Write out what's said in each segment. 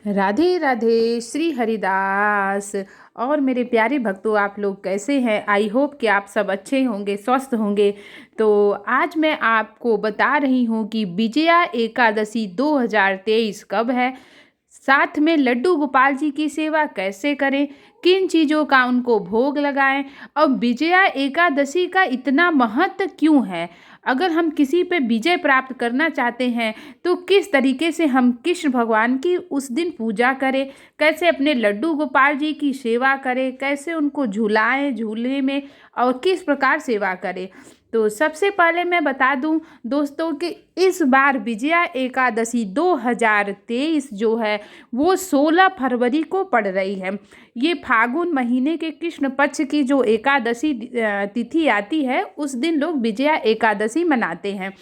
राधे राधे श्री हरिदास। और मेरे प्यारे भक्तों, आप लोग कैसे हैं? आई होप कि आप सब अच्छे होंगे, स्वस्थ होंगे। तो आज मैं आपको बता रही हूँ कि विजया एकादशी 2023 कब है, साथ में लड्डू गोपाल जी की सेवा कैसे करें, किन चीज़ों का उनको भोग लगाएं, और विजया एकादशी का इतना महत्व क्यों है। अगर हम किसी पे विजय प्राप्त करना चाहते हैं तो किस तरीके से हम कृष्ण भगवान की उस दिन पूजा करें, कैसे अपने लड्डू गोपाल जी की सेवा करें, कैसे उनको झुलाएं झूले में, और किस प्रकार सेवा करें। तो सबसे पहले मैं बता दूं दोस्तों कि इस बार विजया एकादशी 2023 जो है वो 16 फरवरी को पड़ रही है। ये फागुन महीने के कृष्ण पक्ष की जो एकादशी तिथि आती है, उस दिन लोग विजया एकादशी मनाते हैं।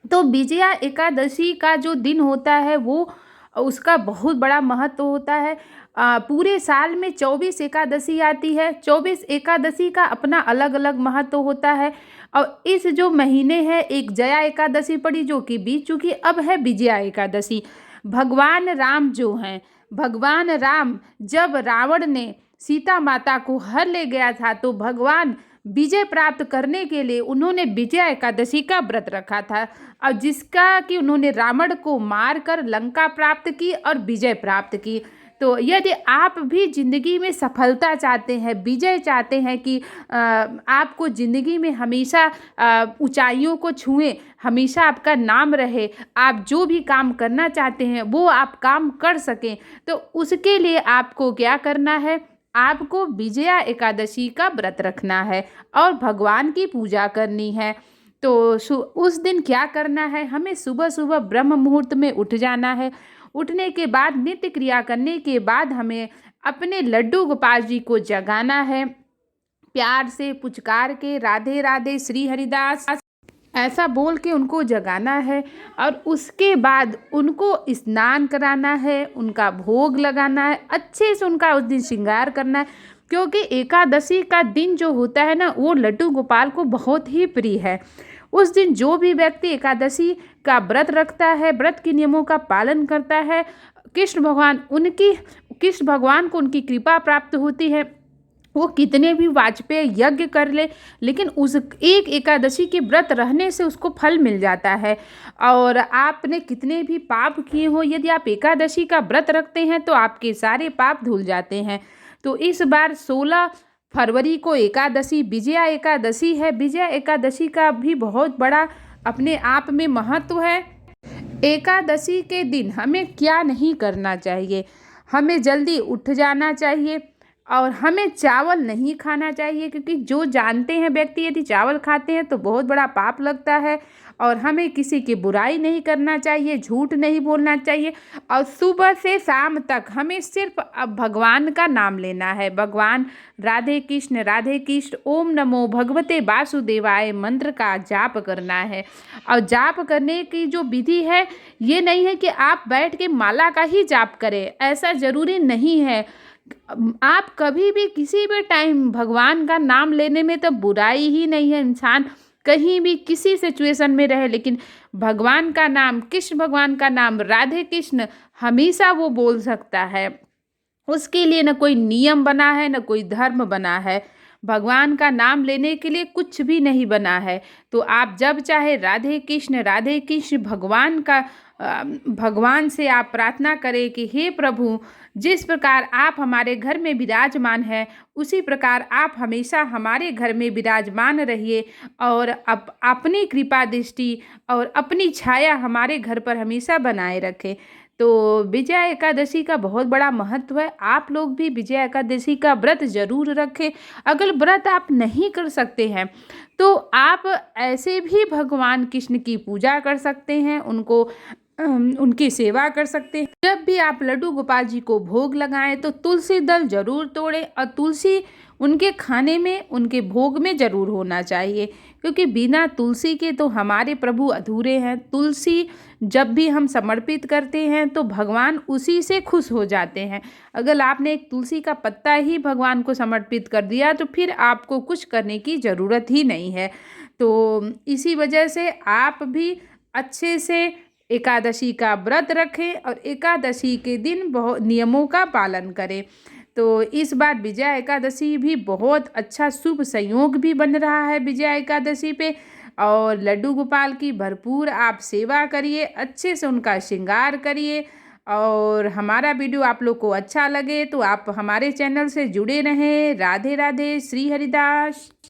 तो विजया एकादशी का जो दिन होता है वो उसका बहुत बड़ा महत्व होता है। पूरे साल में 24 एकादशी आती है, 24 एकादशी का अपना अलग अलग महत्व होता है। और इस जो महीने है, एक जया एकादशी पड़ी जो कि बीत चुकी, अब है विजया एकादशी। भगवान राम जो हैं, भगवान राम जब रावण ने सीता माता को हर ले गया था, तो भगवान विजय प्राप्त करने के लिए उन्होंने विजया एकादशी का व्रत रखा था, और जिसका कि उन्होंने रावण को मार कर लंका प्राप्त की और विजय प्राप्त की। तो यदि आप भी ज़िंदगी में सफलता चाहते हैं, विजय चाहते हैं कि आपको ज़िंदगी में हमेशा ऊंचाइयों को छुएं, हमेशा आपका नाम रहे, आप जो भी काम करना चाहते हैं वो आप काम कर सकें, तो उसके लिए आपको क्या करना है, आपको विजया एकादशी का व्रत रखना है और भगवान की पूजा करनी है। तो उस दिन क्या करना है, हमें सुबह सुबह ब्रह्म मुहूर्त में उठ जाना है। उठने के बाद नित्य क्रिया करने के बाद हमें अपने लड्डू गोपाल जी को जगाना है, प्यार से पुचकार के राधे राधे श्री हरिदास ऐसा बोल के उनको जगाना है। और उसके बाद उनको स्नान कराना है, उनका भोग लगाना है, अच्छे से उनका उस दिन श्रृंगार करना है, क्योंकि एकादशी का दिन जो होता है ना, वो लड्डू गोपाल को बहुत ही प्रिय है। उस दिन जो भी व्यक्ति एकादशी का व्रत रखता है, व्रत के नियमों का पालन करता है, कृष्ण भगवान को उनकी कृपा प्राप्त होती है। वो कितने भी वाजपेय यज्ञ कर ले, लेकिन उस एक एकादशी के व्रत रहने से उसको फल मिल जाता है। और आपने कितने भी पाप किए हो, यदि आप एकादशी का व्रत रखते हैं तो आपके सारे पाप धुल जाते हैं। तो इस बार 16 फरवरी को एकादशी विजया एकादशी है। विजया एकादशी का भी बहुत बड़ा अपने आप में महत्व है। एकादशी के दिन हमें क्या नहीं करना चाहिए, हमें जल्दी उठ जाना चाहिए और हमें चावल नहीं खाना चाहिए, क्योंकि जो जानते हैं व्यक्ति यदि चावल खाते हैं तो बहुत बड़ा पाप लगता है। और हमें किसी की बुराई नहीं करना चाहिए, झूठ नहीं बोलना चाहिए, और सुबह से शाम तक हमें सिर्फ अब भगवान का नाम लेना है। भगवान राधे कृष्ण ओम नमो भगवते वासुदेवाय मंत्र का जाप करना है। और जाप करने की जो विधि है, ये नहीं है कि आप बैठ के माला का ही जाप करें, ऐसा ज़रूरी नहीं है। आप कभी भी किसी भी टाइम भगवान का नाम लेने में तो बुराई ही नहीं है। इंसान कहीं भी किसी सिचुएशन में रहे, लेकिन भगवान का नाम, कृष्ण भगवान का नाम, राधे कृष्ण हमेशा वो बोल सकता है। उसके लिए न कोई नियम बना है, न कोई धर्म बना है। भगवान का नाम लेने के लिए कुछ भी नहीं बना है। तो आप जब चाहे राधे कृष्ण भगवान से आप प्रार्थना करें कि हे प्रभु, जिस प्रकार आप हमारे घर में विराजमान हैं, उसी प्रकार आप हमेशा हमारे घर में विराजमान रहिए, और अपनी कृपा दृष्टि और अपनी छाया हमारे घर पर हमेशा बनाए रखें। तो विजया एकादशी का बहुत बड़ा महत्व है। आप लोग भी विजया एकादशी का व्रत जरूर रखें। अगर व्रत आप नहीं कर सकते हैं तो आप ऐसे भी भगवान कृष्ण की पूजा कर सकते हैं, उनकी सेवा कर सकते हैं। जब भी आप लड्डू गोपाल जी को भोग लगाएं तो तुलसी दल जरूर तोड़ें, और तुलसी उनके खाने में, उनके भोग में जरूर होना चाहिए, क्योंकि बिना तुलसी के तो हमारे प्रभु अधूरे हैं। तुलसी जब भी हम समर्पित करते हैं तो भगवान उसी से खुश हो जाते हैं। अगर आपने एक तुलसी का पत्ता ही भगवान को समर्पित कर दिया तो फिर आपको कुछ करने की ज़रूरत ही नहीं है। तो इसी वजह से आप भी अच्छे से एकादशी का व्रत रखें और एकादशी के दिन बहुत नियमों का पालन करें। तो इस बार विजया एकादशी भी बहुत अच्छा शुभ संयोग भी बन रहा है विजया एकादशी पे। और लड्डू गोपाल की भरपूर आप सेवा करिए, अच्छे से उनका श्रृंगार करिए। और हमारा वीडियो आप लोग को अच्छा लगे तो आप हमारे चैनल से जुड़े रहें। राधे राधे, श्री हरिदास।